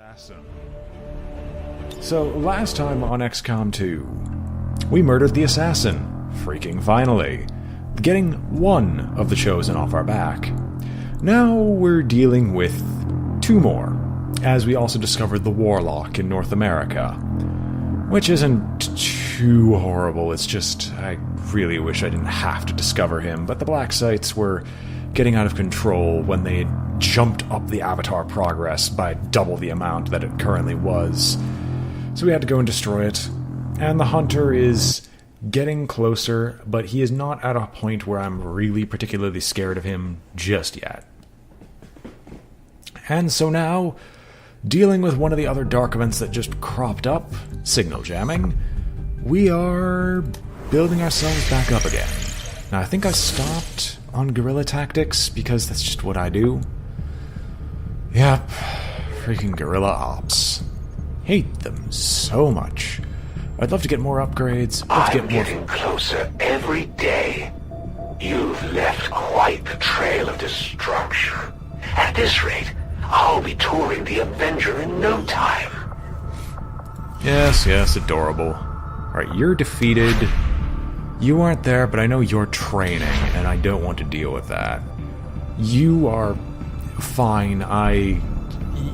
Assassin. So, last time on XCOM 2, we murdered the assassin, freaking finally, getting one of the chosen off our back. Now we're dealing with two more, as we also discovered the warlock in North America, which isn't too horrible. It's just, I really wish I didn't have to discover him, but the black sites were getting out of control when they had jumped up the avatar progress by double the amount that it currently was. So we had to go and destroy it. And the hunter is getting closer, but he is not at a point where I'm really particularly scared of him just yet. And so now, dealing with one of the other dark events that just cropped up, signal jamming, we are building ourselves back up again. Now, I think I stopped on guerrilla tactics because that's just what I do. Yep, freaking guerrilla ops. Hate them so much. I'd love to get more upgrades. I'm getting closer every day. You've left quite the trail of destruction. At this rate, I'll be touring the Avenger in no time. Yes, adorable. Alright, you're defeated. You weren't there, but I know you're training, and I don't want to deal with that. You are fine.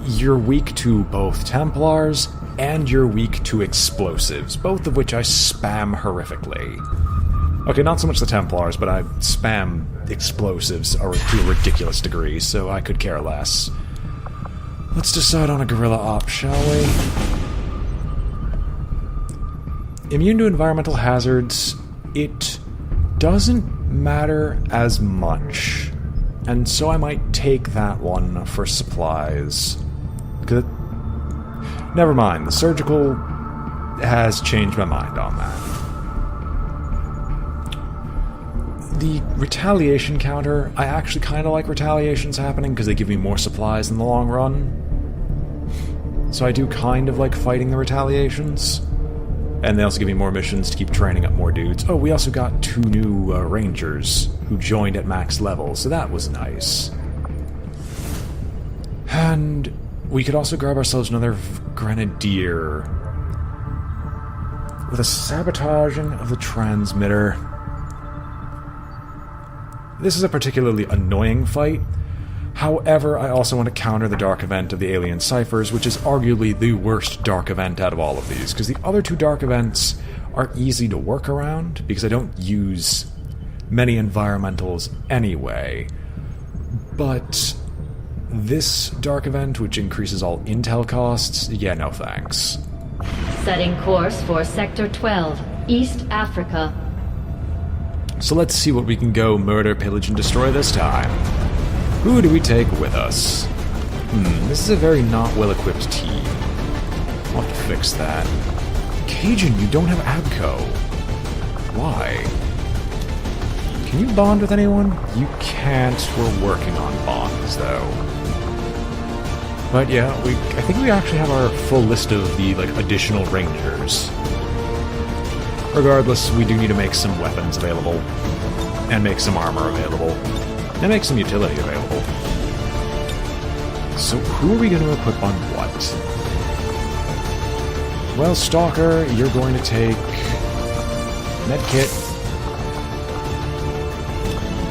You're weak to both Templars, and you're weak to explosives, both of which I spam horrifically. Okay, not so much the Templars, but I spam explosives to a ridiculous degree, so I could care less. Let's decide on a guerrilla op, shall we? Immune to environmental hazards, it doesn't matter as much, and so I might take that one for supplies. Never mind, the surgical has changed my mind on that. The retaliation counter, I actually kind of like retaliations happening because they give me more supplies in the long run. So I do kind of like fighting the retaliations. And they also give me more missions to keep training up more dudes. Oh, we also got 2 new rangers who joined at max level, so that was nice. And we could also grab ourselves another grenadier with a sabotaging of the transmitter. This is a particularly annoying fight. However, I also want to counter the dark event of the alien ciphers, which is arguably the worst dark event out of all of these, because the other 2 dark events are easy to work around, because I don't use many environmentals anyway. But this dark event, which increases all intel costs, yeah, no thanks. Setting course for Sector 12, East Africa. So let's see what we can go murder, pillage, and destroy this time. Who do we take with us? This is a very not well-equipped team. I'll have to fix that. Cajun, you don't have Abco. Why? Can you bond with anyone? You can't. We're working on bonds, though. But yeah, I think we actually have our full list of the, additional rangers. Regardless, we do need to make some weapons available. And make some armor available. And make some utility available. So who are we going to equip on what? Well, Stalker, you're going to take Medkit.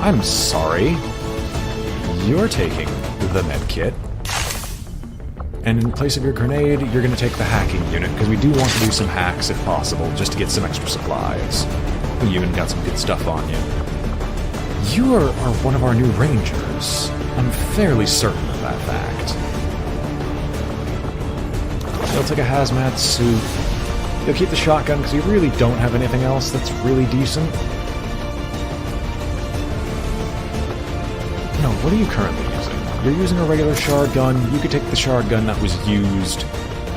I'm sorry. You're taking the Medkit. And in place of your grenade, you're going to take the hacking unit, because we do want to do some hacks if possible, just to get some extra supplies. You even got some good stuff on you. You are one of our new rangers. I'm fairly certain of that fact. You'll take a hazmat suit. You'll keep the shotgun because you really don't have anything else that's really decent. No, what are you currently using? You're using a regular shard gun. You could take the shard gun that was used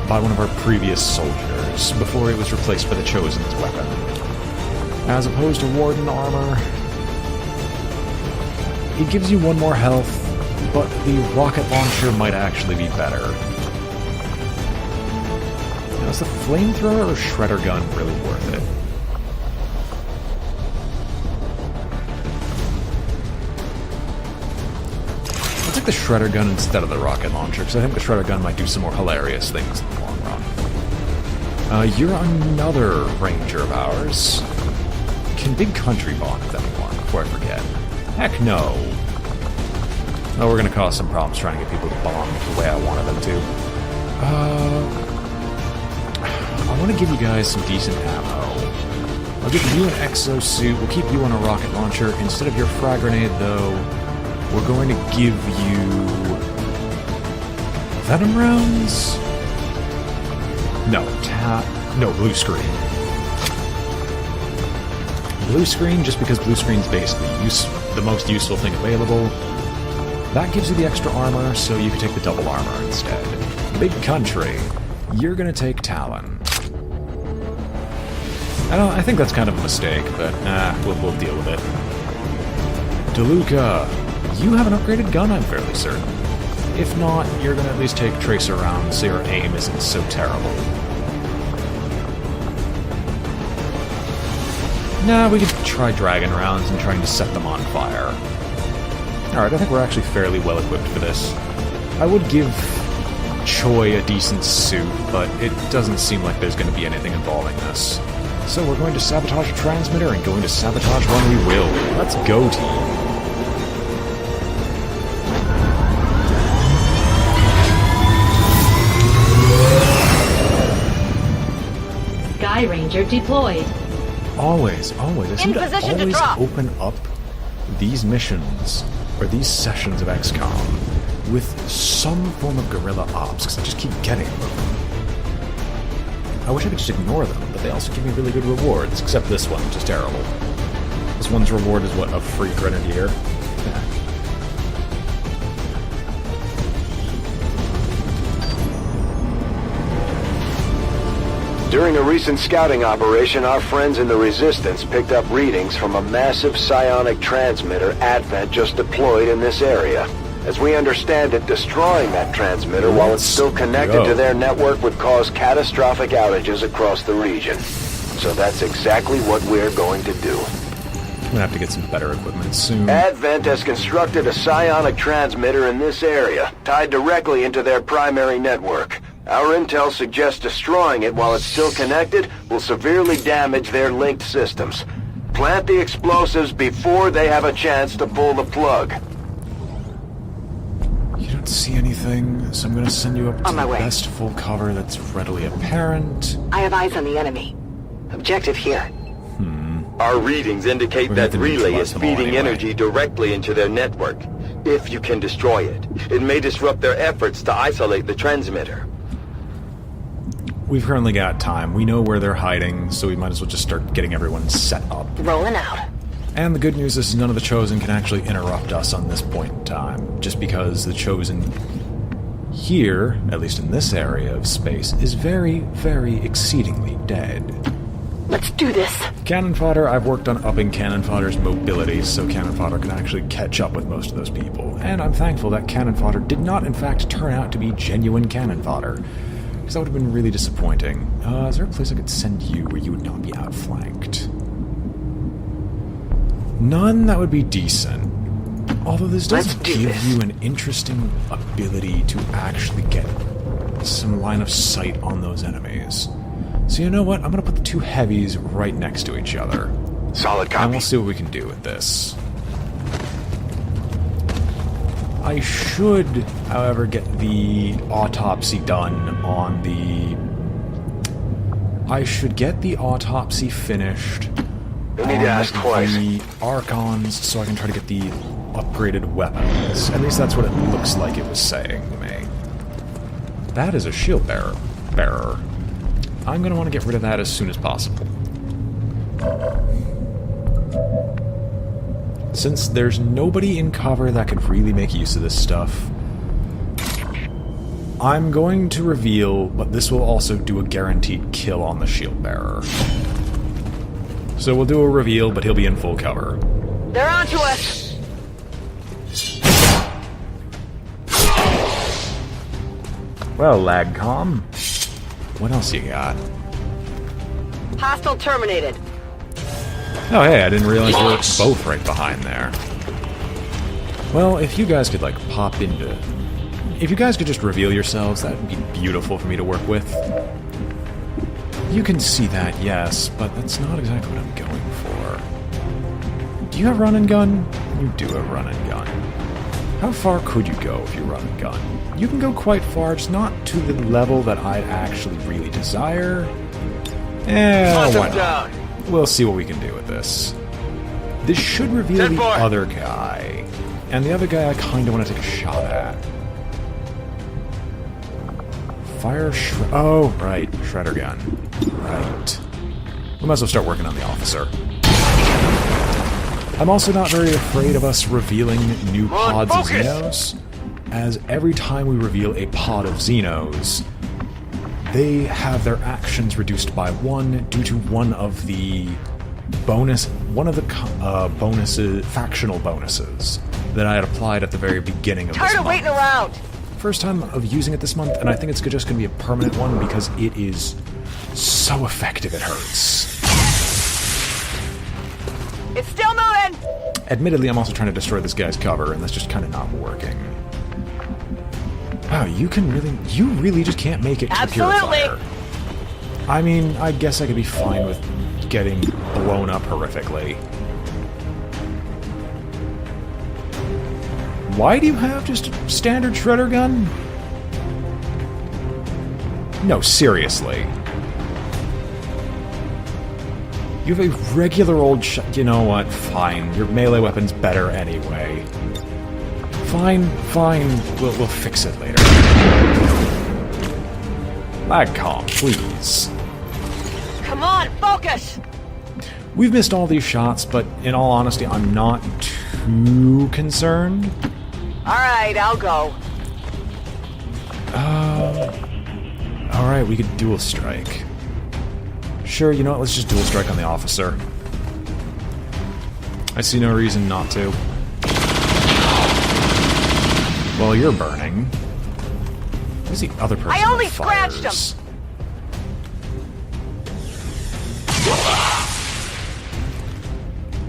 by one of our previous soldiers before it was replaced by the Chosen's weapon. As opposed to Warden armor, it gives you 1 more health, but the rocket launcher might actually be better. Now, is the flamethrower or shredder gun really worth it? Let's take the shredder gun instead of the rocket launcher, because I think the shredder gun might do some more hilarious things in the long run. You're another ranger of ours. Can Big Country bond with anyone before I forget? Heck no. Oh, we're gonna cause some problems trying to get people to bond the way I wanted them to. I want to give you guys some decent ammo. I'll give you an exosuit. We'll keep you on a rocket launcher. Instead of your frag grenade, though, we're going to give you venom rounds? No, blue screen. Blue screen, just because blue screen's basically the most useful thing available. That gives you the extra armor, so you can take the double armor instead. Big Country, you're gonna take Talon. I think that's kind of a mistake, but we'll deal with it. DeLuca, you have an upgraded gun, I'm fairly certain. If not, you're gonna at least take tracer rounds so your aim isn't so terrible. Nah, we could try dragon rounds and trying to set them on fire. Alright, I think we're actually fairly well equipped for this. I would give Choi a decent suit, but it doesn't seem like there's going to be anything involving this. So we're going to sabotage a transmitter and going to sabotage one we will. Let's go, team. Sky Ranger deployed. Always. I seem to always open up these missions, or these sessions of XCOM, with some form of guerrilla ops, because I just keep getting them. I wish I could just ignore them, but they also give me really good rewards, except this one, which is terrible. This one's reward is, what, a free grenadier? During a recent scouting operation, our friends in the Resistance picked up readings from a massive psionic transmitter Advent just deployed in this area. As we understand it, destroying that transmitter while it's still connected to their network would cause catastrophic outages across the region. So that's exactly what we're going to do. I'm gonna have to get some better equipment soon. Advent has constructed a psionic transmitter in this area, tied directly into their primary network. Our intel suggests destroying it while it's still connected will severely damage their linked systems. Plant the explosives before they have a chance to pull the plug. You don't see anything, so I'm gonna send you up to the best full cover that's readily apparent. I have eyes on the enemy. Objective here. Our readings indicate that relay is feeding energy directly into their network. If you can destroy it, it may disrupt their efforts to isolate the transmitter. We've currently got time. We know where they're hiding, so we might as well just start getting everyone set up. Rolling out. And the good news is none of the Chosen can actually interrupt us on this point in time, just because the Chosen here, at least in this area of space, is very, very exceedingly dead. Let's do this. Cannon fodder, I've worked on upping cannon fodder's mobility so cannon fodder can actually catch up with most of those people. And I'm thankful that cannon fodder did not in fact turn out to be genuine cannon fodder, because that would have been really disappointing. Is there a place I could send you where you would not be outflanked? None that would be decent. Although this does give you an interesting ability to actually get some line of sight on those enemies. So you know what? I'm going to put the two heavies right next to each other. Solid copy. And we'll see what we can do with this. I should, however, get the autopsy done on the... I should get the autopsy finished You'll need to ask twice. The Archons, so I can try to get the upgraded weapons. At least that's what it looks like it was saying to me. That is a shield bearer. I'm going to want to get rid of that as soon as possible. Since there's nobody in cover that could really make use of this stuff, I'm going to reveal, but this will also do a guaranteed kill on the shield bearer. So we'll do a reveal, but he'll be in full cover. They're onto us! Well, Lagcom, what else you got? Hostile terminated. Oh, hey, I didn't realize you were both right behind there. Well, if you guys could, like, pop into... If you guys could just reveal yourselves, that would be beautiful for me to work with. You can see that, yes, but that's not exactly what I'm going for. Do you have run and gun? You do have run and gun. How far could you go if you run and gun? You can go quite far, just not to the level that I'd actually really desire. Why not? We'll see what we can do with this. This should reveal the other guy. And the other guy I kind of want to take a shot at. Fire oh, right. Shredder gun. Right. We might as well start working on the officer. I'm also not very afraid of us revealing new pods of Xenos, as every time we reveal a pod of Xenos, they have their actions reduced by 1 due to one of the factional bonuses that I had applied at the very beginning of this month. Tired of waiting around! First time of using it this month, and I think it's just going to be a permanent one because it is so effective it hurts. It's still moving! Admittedly, I'm also trying to destroy this guy's cover, and that's just kind of not working. Wow, you really just can't make it to the purifier. I mean, I guess I could be fine with getting blown up horrifically. Why do you have just a standard shredder gun? No, seriously. You have a regular old you know what? Fine. Your melee weapon's better anyway. Fine. We'll fix it later. Lagcom, please. Come on, focus! We've missed all these shots, but in all honesty, I'm not too concerned. Alright, I'll go. Alright, we could dual strike. Sure, you know what, let's just dual strike on the officer. I see no reason not to. Well, you're burning. Who's the other person I only that fires? scratched him!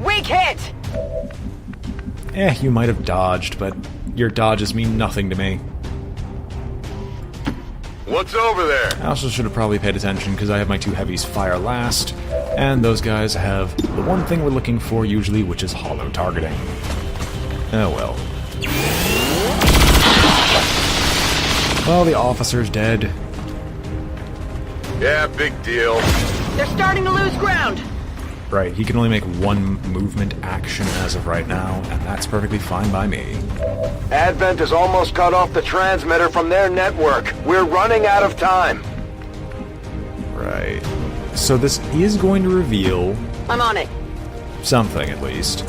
Weak hit! You might have dodged, but your dodges mean nothing to me. What's over there? I also should have probably paid attention because I have my 2 heavies fire last, and those guys have the one thing we're looking for usually, which is hollow targeting. Oh well. Well, the officer's dead. Yeah, big deal. They're starting to lose ground! Right, he can only make 1 movement action as of right now, and that's perfectly fine by me. Advent has almost cut off the transmitter from their network. We're running out of time. Right. So this is going to reveal... I'm on it. something, at least.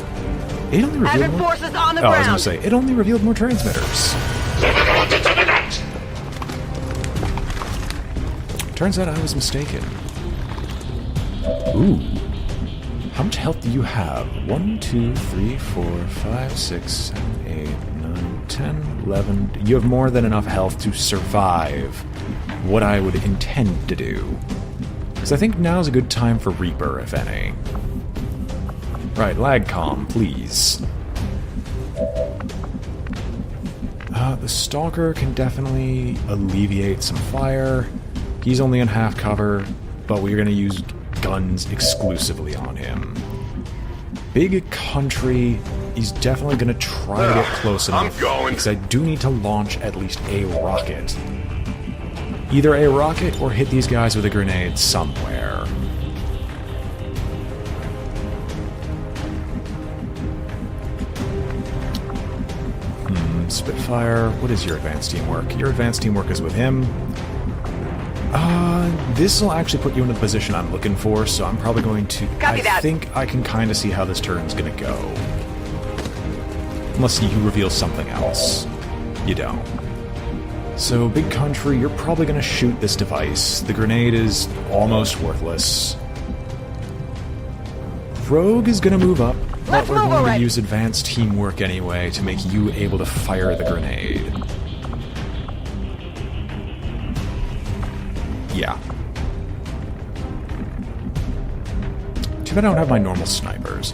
It only revealed Advent more... forces on the I was ground! gonna say, it only revealed more transmitters. Turns out I was mistaken. Ooh. How much health do you have? 1, 2, 3, 4, 5, 6, 7, 8, 9, 10, 11. You have more than enough health to survive what I would intend to do. Because I think now's a good time for Reaper, if any. Right, Lagcom, please. The Stalker can definitely alleviate some fire. He's only in half cover, but we're going to use guns exclusively on him. Big Country, he's definitely going to try to get close enough. I'm going. Because I do need to launch at least a rocket. Either a rocket or hit these guys with a grenade somewhere. Spitfire, what is your advanced teamwork? Your advanced teamwork is with him. This will actually put you in the position I'm looking for, so I'm probably going to... Copy that. I think I can kind of see how this turn's going to go. Unless you reveal something else. You don't. So, Big Country, you're probably going to shoot this device. The grenade is almost worthless. Rogue is going to move up, but Let's we're move going to already. use advanced teamwork anyway to make you able to fire the grenade. Yeah. Too bad I don't have my normal snipers.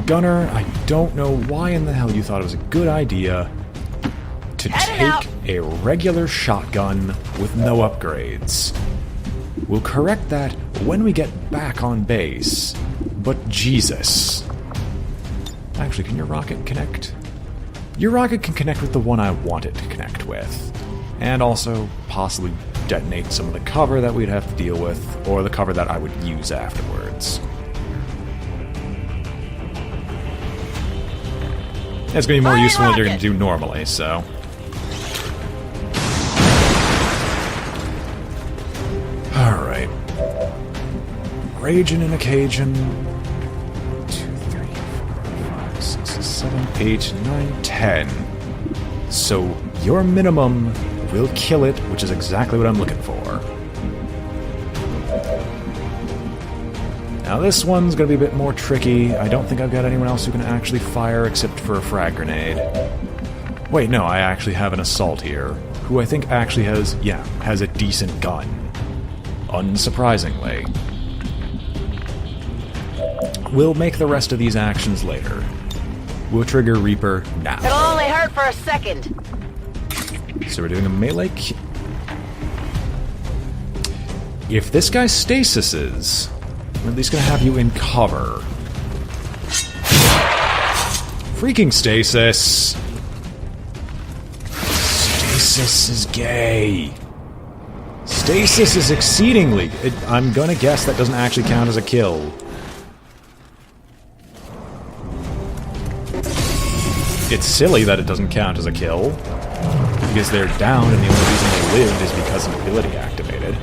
Gunner, I don't know why in the hell you thought it was a good idea to take a regular shotgun with no upgrades. We'll correct that when we get back on base. But Jesus. Actually, can your rocket connect? Your rocket can connect with the one I want it to connect with. And also possibly detonate some of the cover that we'd have to deal with, or the cover that I would use afterwards. It's going to be more useful than you're going to do normally, so... Alright. Raging and a Cajun. 2, 3, 4, 5, 6, 7, 8, 9, 10. So, your minimum will kill it, which is exactly what I'm looking for. Now this one's going to be a bit more tricky. I don't think I've got anyone else who can actually fire except for a frag grenade. Wait, no, I actually have an assault here, who I think actually has a decent gun. Unsurprisingly. We'll make the rest of these actions later. We'll trigger Reaper now. It'll only hurt for a second. So we're doing a melee If this guy stasises, I'm at least gonna have you in cover. Freaking stasis! Stasis is gay. Stasis is exceedingly... I'm gonna guess that doesn't actually count as a kill. It's silly that it doesn't count as a kill, because they're down and the only reason they lived is because an ability activated.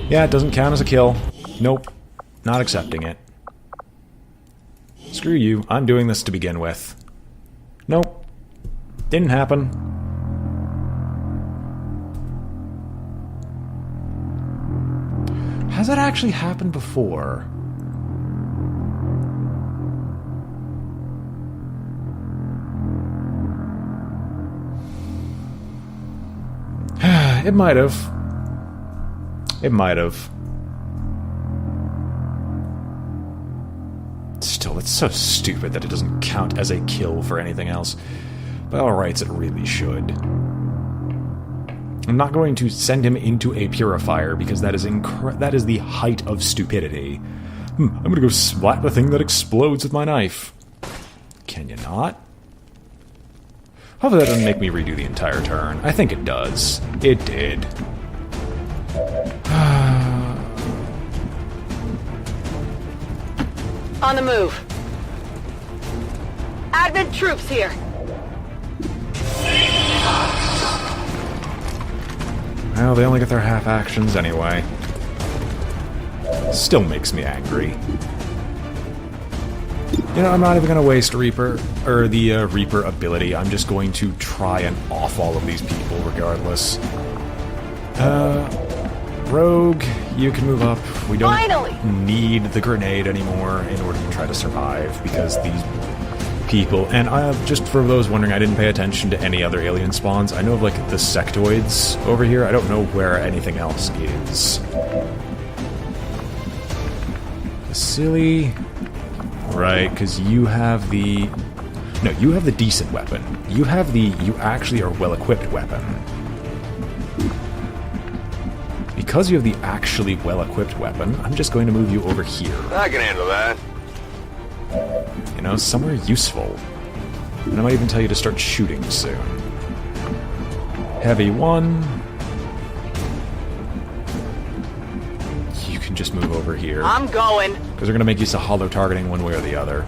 Yeah, it doesn't count as a kill. Nope. Not accepting it. Screw you. I'm doing this to begin with. Nope. Didn't happen. Has that actually happened before? It might have. It might have. Still, it's so stupid that it doesn't count as a kill for anything else. By all rights, it really should. I'm not going to send him into a purifier because that is the height of stupidity. I'm gonna go splat the thing that explodes with my knife. Can you not? Hopefully that doesn't make me redo the entire turn. I think it does. It did. On the move. Advent troops here. Well, they only get their half actions anyway. Still makes me angry. You know, I'm not even going to waste Reaper, or the Reaper ability. I'm just going to try and off all of these people regardless. Rogue, you can move up. We don't need the grenade anymore in order to try to survive, because these people... And just for those wondering, I didn't pay attention to any other alien spawns. I know of, like, the sectoids over here. I don't know where anything else is. Silly... Right, because you have the... No, you have the decent weapon. You have the... You actually are well-equipped weapon. Because you have the actually well-equipped weapon, I'm just going to move you over here. I can handle that. You know, somewhere useful. And I might even tell you to start shooting soon. Heavy 1. You can just move over here. I'm going. Because they're going to make use of hollow targeting one way or the other.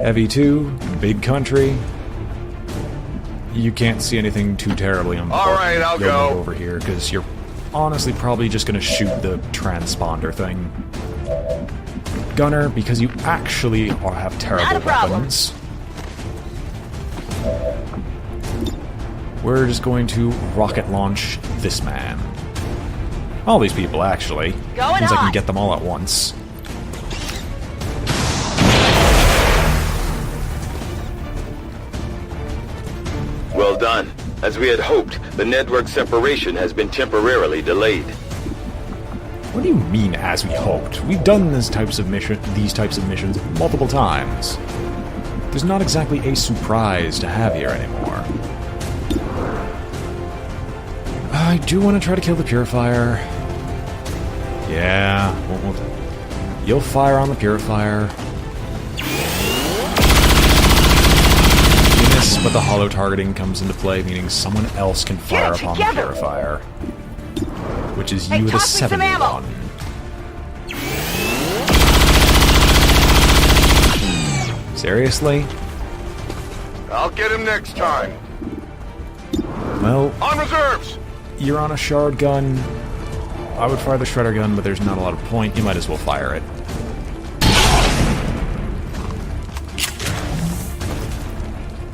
Heavy 2, big country. You can't see anything too terribly important. Alright, I'll go. Over here, because you're honestly probably just going to shoot the transponder thing. Gunner, because you actually have terrible weapons. We're just going to rocket launch this man. All these people, actually. Means I can get them all at once. Well done. As we had hoped, the network separation has been temporarily delayed. What do you mean, as we hoped? We've done these types of missions multiple times. There's not exactly a surprise to have here anymore. I do want to try to kill the Purifier. Yeah, you'll fire on the Purifier. You miss, but the hollow targeting comes into play, meaning someone else can fire upon the Purifier. Which is you at a 71. Seriously? I'll get him next time. Well, On reserves! you're on a shard gun. I would fire the shredder gun, but there's not a lot of point. You might as well fire it.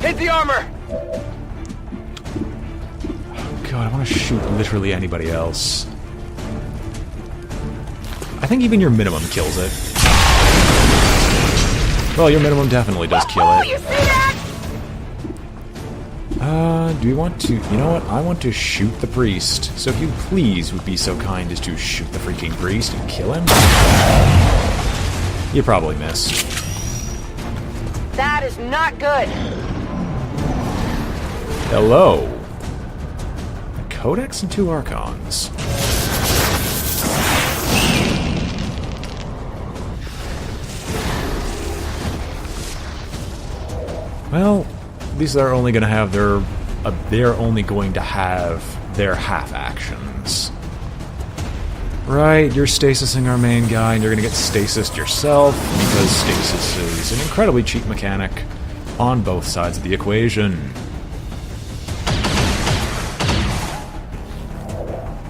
Hit the armor! God, I want to shoot literally anybody else. I think even your minimum kills it. Well, your minimum definitely does kill Oh, it. you see that? Do you want to... You know what? I want to shoot the priest. So if you please would be so kind as to shoot the freaking priest and kill him. You probably missed. That is not good. Hello. A Codex and 2 Archons. Well, these are only going to have their... they're only going to have their half actions. Right, you're stasising our main guy, and you're going to get stasised yourself, because stasis is an incredibly cheap mechanic on both sides of the equation.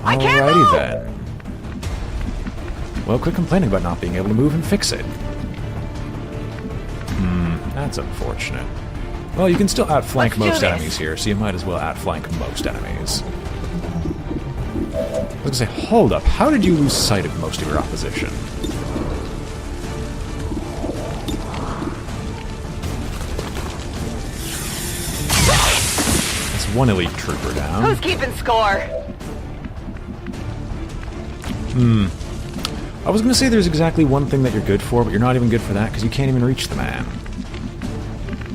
Alrighty then. Well, quit complaining about not being able to move and fix it. That's unfortunate. Well, you can still outflank most enemies here, so you might as well outflank most enemies. I was gonna say, hold up, how did you lose sight of most of your opposition? That's one elite trooper down. Who's keeping score? I was gonna say there's exactly one thing that you're good for, but you're not even good for that, because you can't even reach the man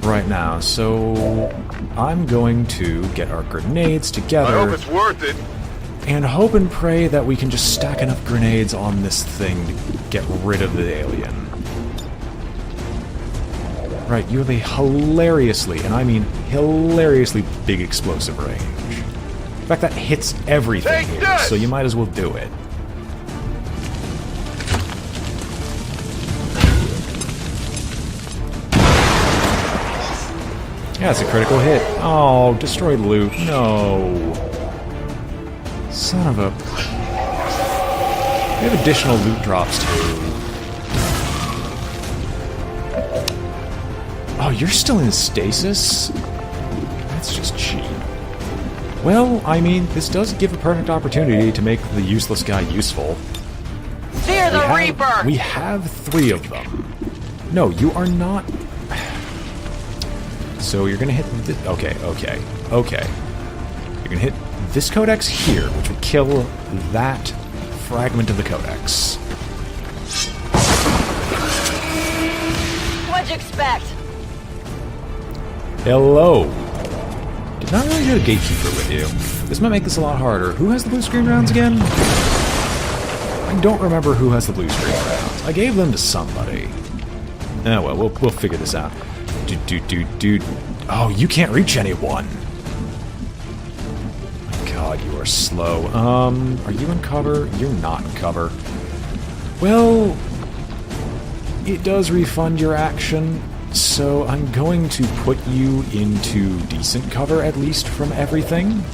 right now, so I'm going to get our grenades together. I hope it's worth it. And hope and pray that we can just stack enough grenades on this thing to get rid of the alien. Right, you have a hilariously, and I mean hilariously big explosive range. In fact, that hits everything here, so you might as well do it. Yeah, it's a critical hit. Oh, destroy the loot. No. Son of a... We have additional loot drops, too. Oh, you're still in stasis? That's just cheap. Well, I mean, this does give a perfect opportunity to make the useless guy useful. Fear the Reaper! We have 3 of them. No, you are not... So you're gonna hit this... Okay. You're gonna hit this codex here, which will kill that fragment of the codex. What'd you expect? Hello. Did not really get a gatekeeper with you. This might make this a lot harder. Who has the blue screen rounds again? I don't remember who has the blue screen rounds. I gave them to somebody. Oh well, we'll figure this out. Dude. Oh, you can't reach anyone. My God, you are slow. Are you in cover? You're not in cover. Well, it does refund your action, so I'm going to put you into decent cover, at least from everything.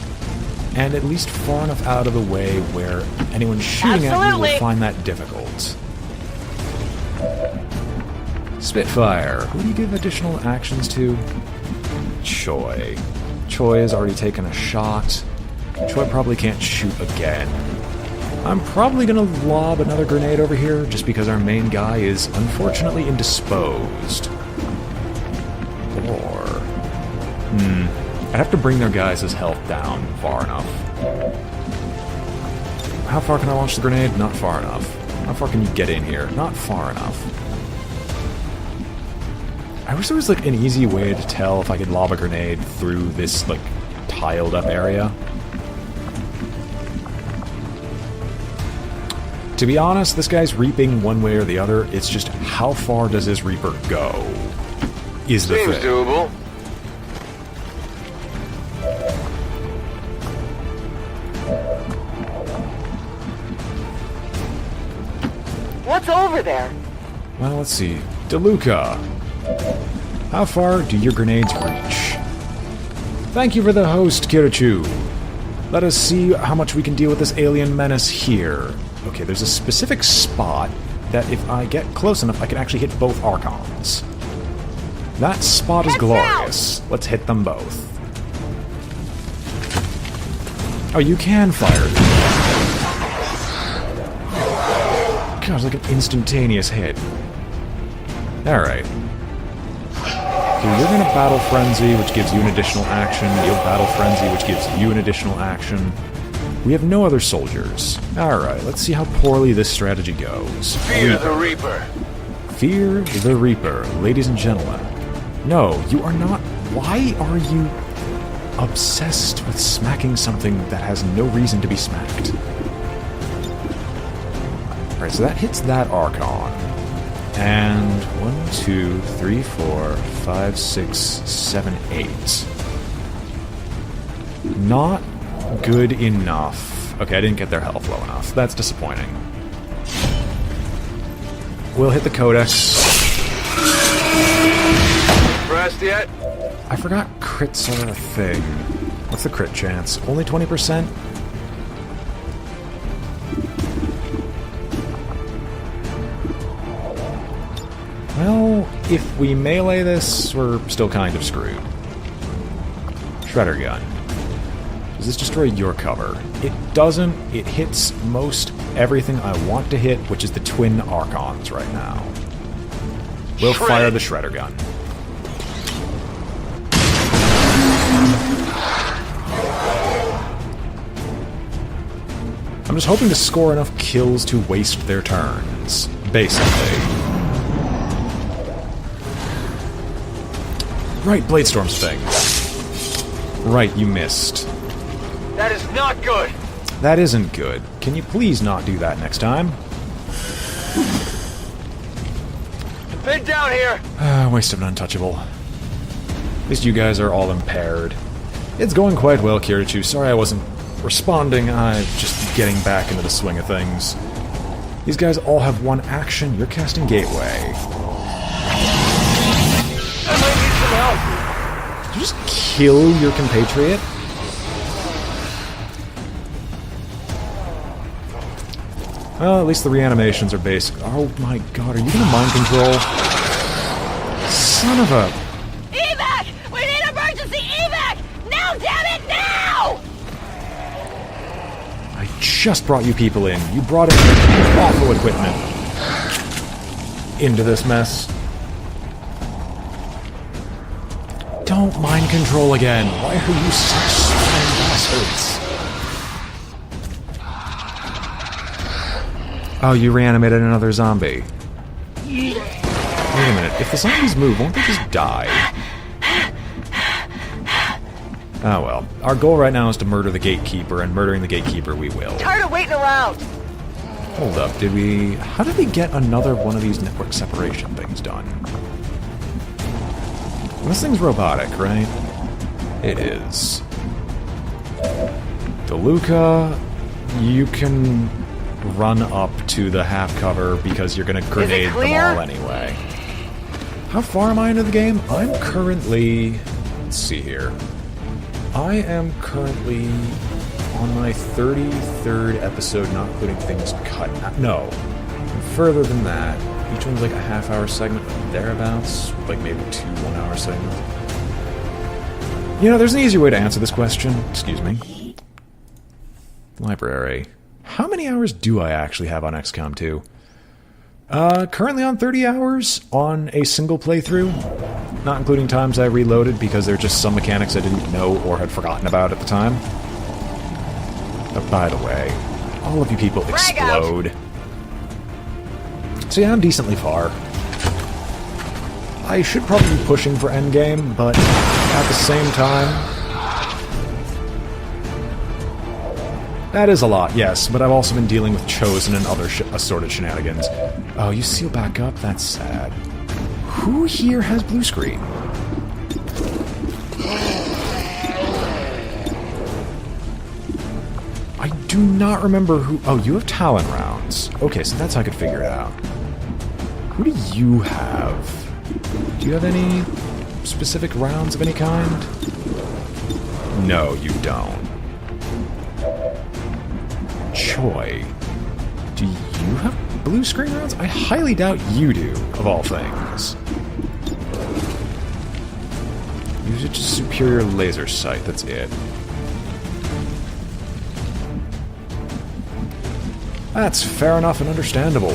And at least far enough out of the way where anyone shooting at you will find that difficult. Spitfire. Who do you give additional actions to? Choi. Choi has already taken a shot. Choi probably can't shoot again. I'm probably gonna lob another grenade over here, just because our main guy is unfortunately indisposed. Or... I'd have to bring their guys' health down far enough. How far can I launch the grenade? Not far enough. How far can you get in here? Not far enough. I wish there was, like, an easy way to tell if I could lob a grenade through this, like, tiled-up area. To be honest, this guy's reaping one way or the other. It's just how far does his reaper go is the Seems thing. doable. What's over there? Well, let's see. DeLuca, how far do your grenades reach? Thank you for the host, Kirichu. Let us see how much we can deal with this alien menace here. Okay, there's a specific spot that if I get close enough, I can actually hit both Archons. That spot is Heads glorious. Let's hit them both. Oh, you can fire. God, it's like an instantaneous hit. Alright. Okay, you're gonna Battle Frenzy, which gives you an additional action. You'll Battle Frenzy, which gives you an additional action. We have no other soldiers. Alright, let's see how poorly this strategy goes. Fear the Reaper. Fear the Reaper, ladies and gentlemen. No, you are not. Why are you obsessed with smacking something that has no reason to be smacked? Alright, so that hits that Archon. And 1, 2, 3, 4, 5, 6, 7, 8. Not good enough. Okay, I didn't get their health low enough. That's disappointing. We'll hit the Codex. Impressed yet? I forgot crits are a thing. What's the crit chance? Only 20%? Well, if we melee this, we're still kind of screwed. Shredder gun. Does this destroy your cover? It doesn't. It hits most everything I want to hit, which is the twin Archons right now. We'll fire the Shredder gun. I'm just hoping to score enough kills to waste their turns, basically. Right, Bladestorm's thing. Right, you missed. That is not good. That isn't good. Can you please not do that next time? Pin down here. Waste of an untouchable. At least you guys are all impaired. It's going quite well, Kirichu. Sorry I wasn't responding. I'm just getting back into the swing of things. These guys all have one action. You're casting Gateway. I might need some help. Did you just kill your compatriot? Well, at least the reanimations are basic. Oh my god, are you gonna mind control? Son of a... Evac! We need emergency evac! Now, damn it, now! I just brought you people in. You brought in awful equipment into this mess. Don't mind control again. Why are you such swine bastards? Oh, you reanimated another zombie. Wait a minute. If the zombies move, won't they just die? Oh well. Our goal right now is to murder the Gatekeeper, and murdering the Gatekeeper we will. Tired of waiting around. Hold up, did we... How did we get another one of these network separation things done? This thing's robotic, right? It is. DeLuca, you can run up to the half cover because you're gonna grenade them all anyway. How far am I into the game? I'm currently... Let's see here. I am currently on my 33rd episode, not including things cut. No. Further than that. Each one's like a half-hour segment, thereabouts. Like maybe 2 one-hour segments. You know, there's an easier way to answer this question. Excuse me. Library. How many hours do I actually have on XCOM 2? Currently on 30 hours on a single playthrough. Not including times I reloaded because there are just some mechanics I didn't know or had forgotten about at the time. But by the way, all of you people Frag out. explode. So yeah, I'm decently far. I should probably be pushing for endgame, but at the same time... That is a lot, yes, but I've also been dealing with Chosen and other assorted shenanigans. Oh, you seal back up? That's sad. Who here has blue screen? I do not remember who... Oh, you have Talon rounds. Okay, so that's how I could figure it out. Who do you have? Do you have any specific rounds of any kind? No, you don't. Choi, do you have blue screen rounds? I highly doubt you do, of all things. Use a superior laser sight, that's it. That's fair enough and understandable.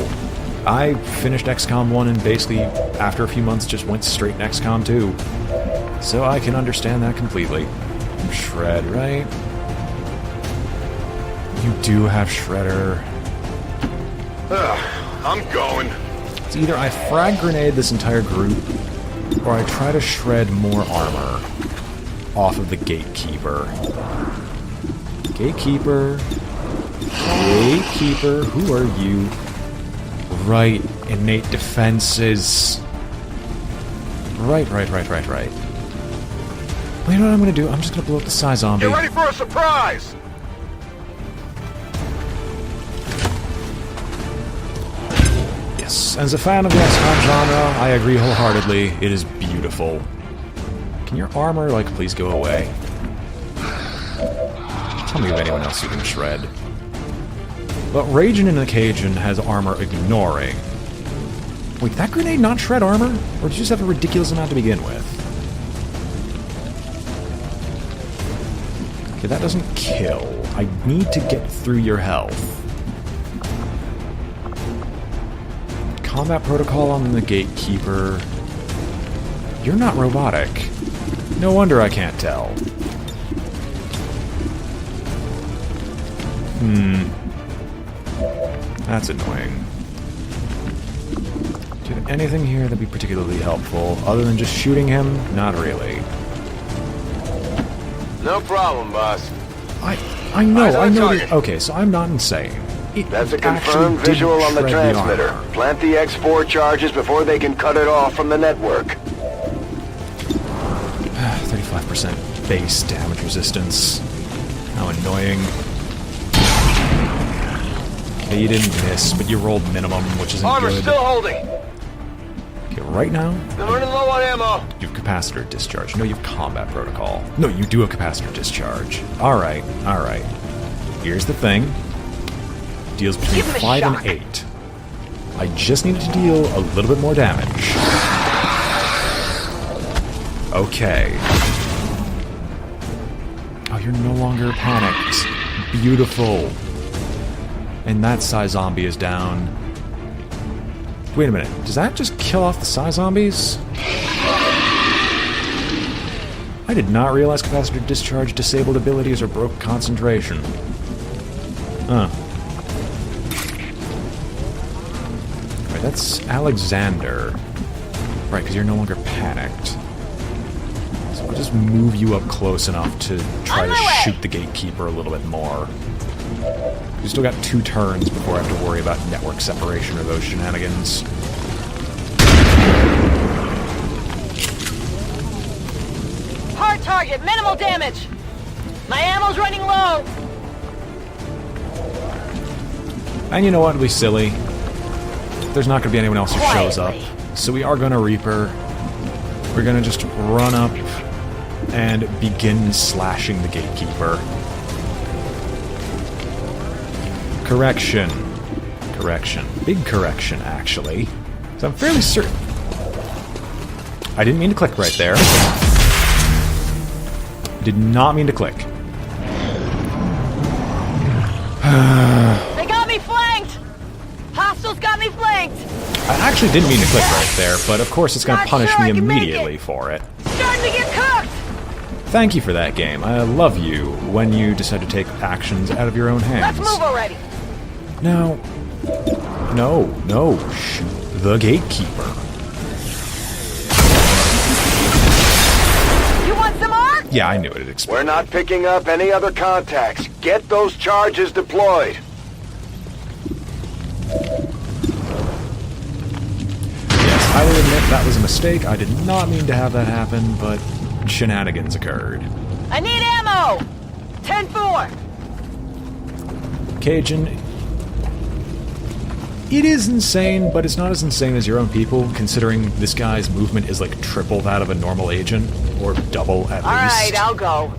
I finished XCOM 1 and basically, after a few months, just went straight in XCOM 2. So I can understand that completely. Shred, right? You do have Shredder. I'm going. It's either I frag grenade this entire group, or I try to shred more armor off of the Gatekeeper. Gatekeeper. Gatekeeper, who are you? Right, innate defenses. Right. Well, you know what I'm gonna do? I'm just gonna blow up the Psy Zombie. Get ready for a surprise! Yes, as a fan of the XCOM genre, I agree wholeheartedly. It is beautiful. Can your armor, like, please go away? Tell me of anyone else you can shred. But Ragin' in the Cajun has armor ignoring. Wait, that grenade not shred armor? Or did you just have a ridiculous amount to begin with? Okay, that doesn't kill. I need to get through your health. Combat protocol on the Gatekeeper. You're not robotic. No wonder I can't tell. That's annoying. Do you have anything here that'd be particularly helpful, other than just shooting him? Not really. No problem, boss. I know, Eyes on I know. target. Okay, so I'm not insane. That's a actually confirmed did visual on the shred transmitter. armor. Plant the X4 charges before they can cut it off from the network. 35% base damage resistance. How annoying. Okay, you didn't miss, but you rolled minimum, which isn't Armor's good. still holding. Okay, right now, I'm running low on ammo. you have capacitor discharge. No, you have combat protocol. No, you do have capacitor discharge. Alright. Here's the thing. Deals between Give him a 5 shock. and 8. I just needed to deal a little bit more damage. Okay. Oh, you're no longer panicked. Beautiful. And that Psy Zombie is down. Wait a minute. Does that just kill off the Psy Zombies? I did not realize capacitor discharge disabled abilities or broke concentration. Huh. Right, that's Alexander. Right, because you're no longer panicked. So I'll just move you up close enough to try On to my way. shoot the Gatekeeper a little bit more. We still got 2 turns before I have to worry about network separation or those shenanigans. Hard target, minimal damage. My ammo's running low. And you know what? It'll be silly. There's not going to be anyone else who shows up. Quietly. So we are going to Reaper. We're going to just run up and begin slashing the Gatekeeper. Correction. Big correction, actually. So I'm fairly certain... I didn't mean to click right there. Did not mean to click. They got me flanked. Hostiles got me flanked. I actually didn't mean to click right there, but of course it's going to Not punish sure me I can make immediately it. for it. Starting to get cooked. Thank you for that game. I love you when you decide to take actions out of your own hands. Let's move already. Now, no, shoot the gatekeeper. You want some more? Yeah, I knew it'd explode. We're not picking up any other contacts. Get those charges deployed. Yes, I will admit that was a mistake. I did not mean to have that happen, but shenanigans occurred. I need ammo! 10-4! Cajun, it is insane, but it's not as insane as your own people, considering this guy's movement is like triple that of a normal agent, or double at least. Alright, I'll go.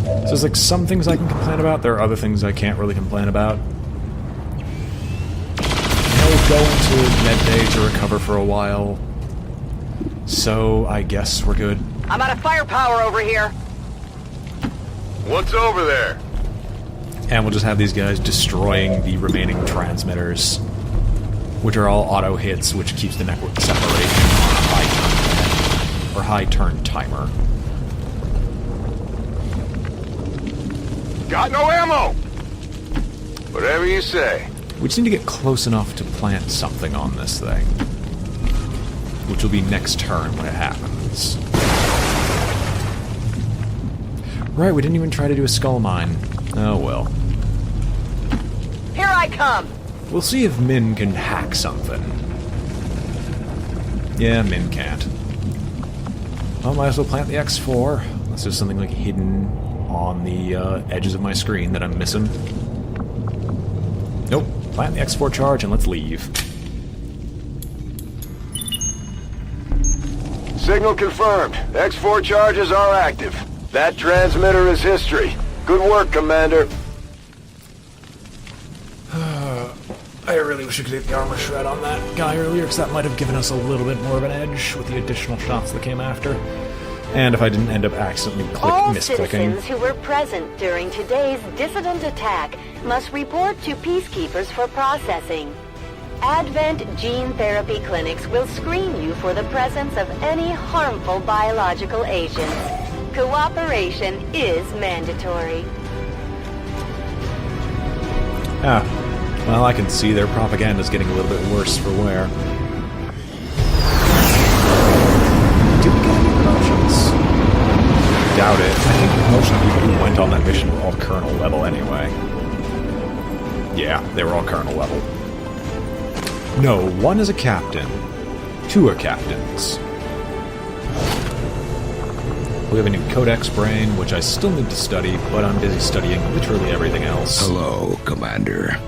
So there's like some things I can complain about, there are other things I can't really complain about. I'll go into med bay to recover for a while, so I guess we're good. I'm out of firepower over here. What's over there? And we'll just have these guys destroying the remaining transmitters, which are all auto hits, which keeps the network separation on a high turn timer. Got no ammo! Whatever you say. We just need to get close enough to plant something on this thing, which will be next turn when it happens. Right, we didn't even try to do a skull mine. Oh well. Here I come! We'll see if Min can hack something. Yeah, Min can't. Well, might as well plant the X4, unless there's something like hidden on the edges of my screen that I'm missing. Nope. Plant the X4 charge and let's leave. Signal confirmed. X4 charges are active. That transmitter is history. Good work, Commander. I really wish I could get the armor shred on that guy earlier, because that might have given us a little bit more of an edge with the additional shots that came after. And if I didn't end up accidentally All misclicking. citizens who were present during today's dissident attack must report to peacekeepers for processing. Advent Gene Therapy Clinics will screen you for the presence of any harmful biological agents. Cooperation is mandatory. Ah, well, I can see their propaganda's getting a little bit worse for wear. Did we get any promotions? Doubt it. I think most of the people who went on that mission were all colonel level anyway. Yeah, they were all colonel level. No, one is a captain. Two are captains. We have a new Codex brain, which I still need to study, but I'm busy studying literally everything else. Hello, Commander.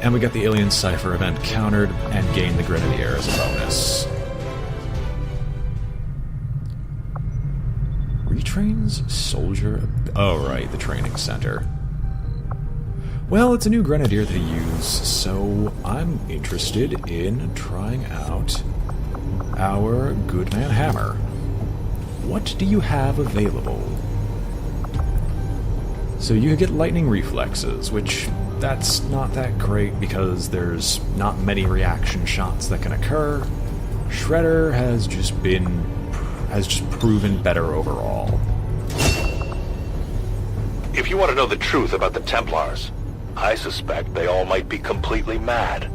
And we got the Alien Cypher event countered and gained the Grenadier as a bonus. Retrains soldier... Oh, right, the training center. Well, it's a new Grenadier to use, so I'm interested in trying out our good man Hammer. What do you have available? So you could get lightning reflexes, which that's not that great because there's not many reaction shots that can occur. Shredder has just proven better overall. If you want to know the truth about the Templars, I suspect they all might be completely mad.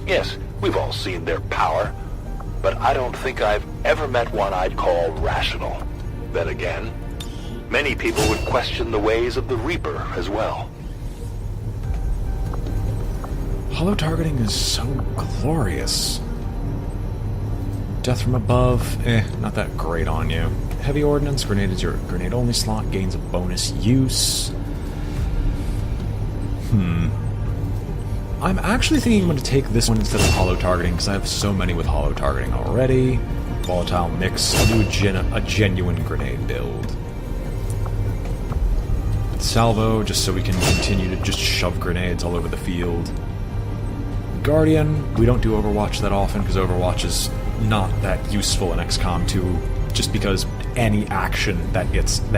Yes, we've all seen their power, but I don't think I've ever met one I'd call rational. Then again, many people would question the ways of the Reaper as well. Hollow targeting is so glorious. Death from above, not that great on you. Heavy ordnance, grenade is your grenade-only slot, gains a bonus use. I'm actually thinking I'm going to take this one instead of hollow targeting, because I have so many with hollow targeting already. Volatile mix, I'll do a genuine grenade build. Salvo, just so we can continue to just shove grenades all over the field. Guardian, we don't do Overwatch that often, because Overwatch is not that useful in XCOM 2, just because any action that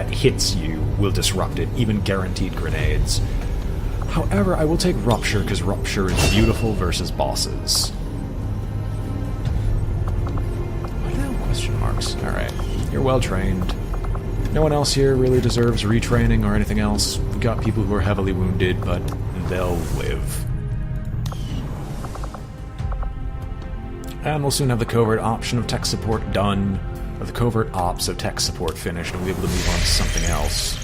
hits you will disrupt it, even guaranteed grenades. However, I will take Rupture, because Rupture is beautiful versus bosses. Why the hell question marks? Alright, you're well trained. No one else here really deserves retraining or anything else. We've got people who are heavily wounded, but they'll live. And we'll soon have the covert option of tech support done, or the covert ops of tech support finished, and we'll be able to move on to something else.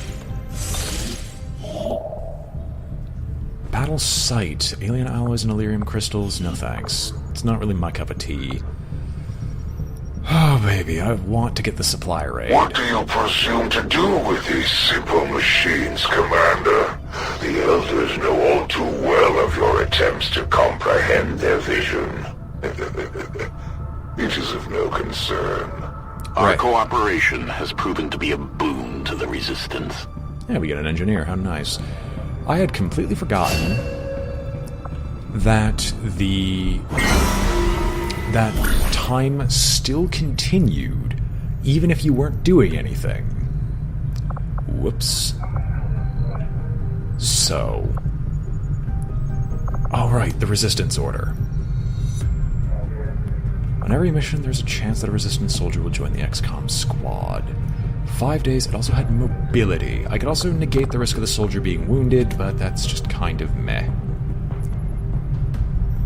Battle site. Alien alloys and Illyrium crystals? No thanks. It's not really my cup of tea. Oh, baby, I want to get the supply raid. What do you presume to do with these simple machines, Commander? The Elders know all too well of your attempts to comprehend their vision. It is of no concern. Our cooperation has proven to be a boon to the Resistance. Yeah, we get an engineer. How nice. I had completely forgotten that that time still continued, even if you weren't doing anything. Whoops. So... Alright, the Resistance Order. On every mission, there's a chance that a Resistance soldier will join the XCOM squad. 5 days, it also had mobility. I could also negate the risk of the soldier being wounded, but that's just kind of meh.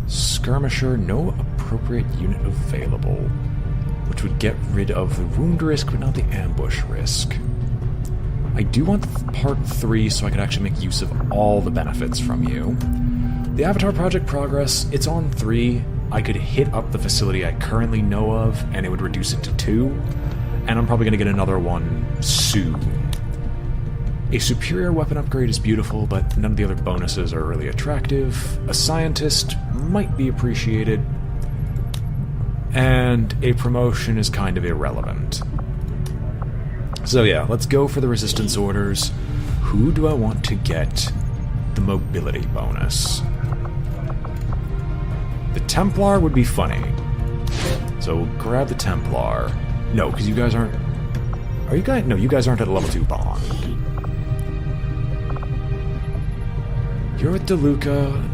Skirmisher, no appropriate unit available, which would get rid of the wound risk, but not the ambush risk. I do want part 3 so I could actually make use of all the benefits from you. The Avatar Project Progress, it's on 3. I could hit up the facility I currently know of, and it would reduce it to 2, and I'm probably going to get another one soon. A superior weapon upgrade is beautiful, but none of the other bonuses are really attractive. A scientist might be appreciated, and a promotion is kind of irrelevant. So yeah, let's go for the Resistance Orders. Who do I want to get the mobility bonus? The Templar would be funny. So we'll grab the Templar. No, because you guys aren't... Are you guys... No, you guys aren't at a level 2 bond. You're at DeLuca.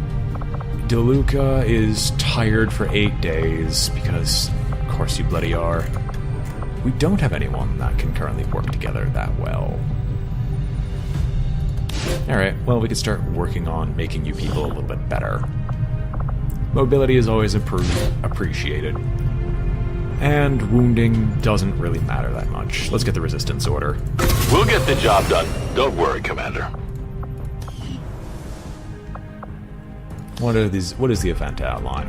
DeLuca is tired for 8 days, because of course you bloody are. We don't have anyone that can currently work together that well. Alright, well we could start working on making you people a little bit better. Mobility is always appreciated. And wounding doesn't really matter that much. Let's get the Resistance Order. We'll get the job done. Don't worry, Commander. What is the event outline?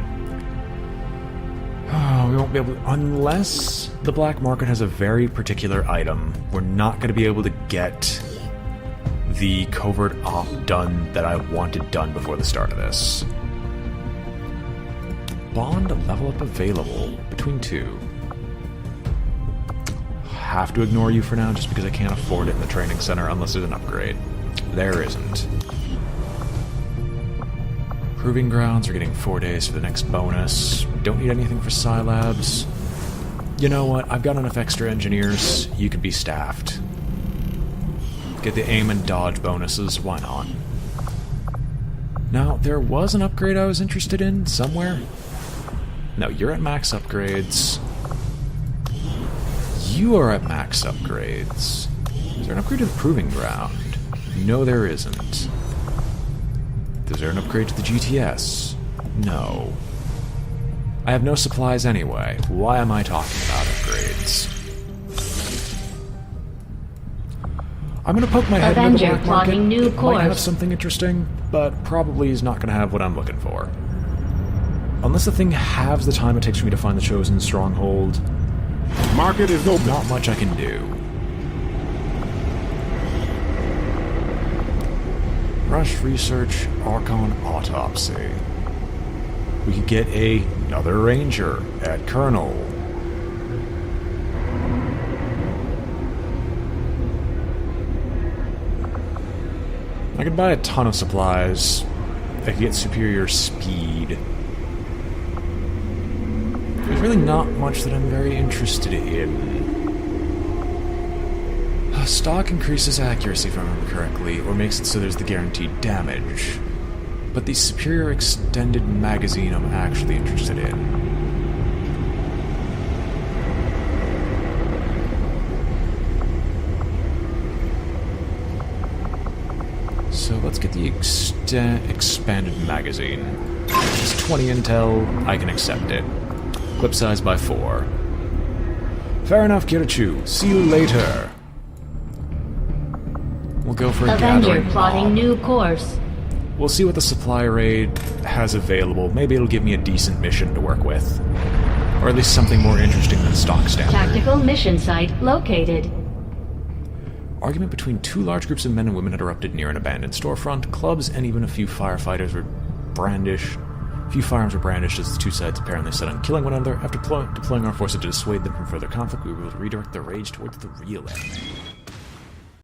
Oh, we won't be able to... Unless the black market has a very particular item, we're not going to be able to get the covert op done that I wanted done before the start of this. Bond level up available between 2. Have to ignore you for now just because I can't afford it in the training center unless there's an upgrade. There isn't. Proving grounds are getting 4 days for the next bonus. Don't need anything for Scilabs. You know what? I've got enough extra engineers. You could be staffed. Get the aim and dodge bonuses. Why not? Now, there was an upgrade I was interested in somewhere. No, you're at max upgrades. You are at max upgrades. Is there an upgrade to the Proving Ground? No, there isn't. Is there an upgrade to the GTS? No. I have no supplies anyway. Why am I talking about upgrades? I'm gonna poke my head into the black market. It might have something interesting, but probably is not gonna have what I'm looking for. Unless the thing halves the time it takes for me to find the chosen stronghold, Market is open. Not much I can do. Rush research, Archon autopsy. We could get another ranger at Colonel. I could buy a ton of supplies. I could get superior speed. There's really not much that I'm very interested in. Stock increases accuracy, if I remember correctly, or makes it so there's the guaranteed damage. But the superior extended magazine I'm actually interested in. So let's get the expanded magazine. It's 20 intel, I can accept it. Clip size by 4. Fair enough, Kirichu. See you later. We'll go for a Avenger gathering plotting mob. new course. We'll see what the supply raid has available. Maybe it'll give me a decent mission to work with. Or at least something more interesting than stock standard. Tactical mission site located. Argument between 2 large groups of men and women had erupted near an abandoned storefront. Clubs and even a few firefighters were brandished. A few firearms were brandished as the 2 sides apparently set on killing one another. After deploying our forces to dissuade them from further conflict, we were able to redirect the rage towards the real enemy.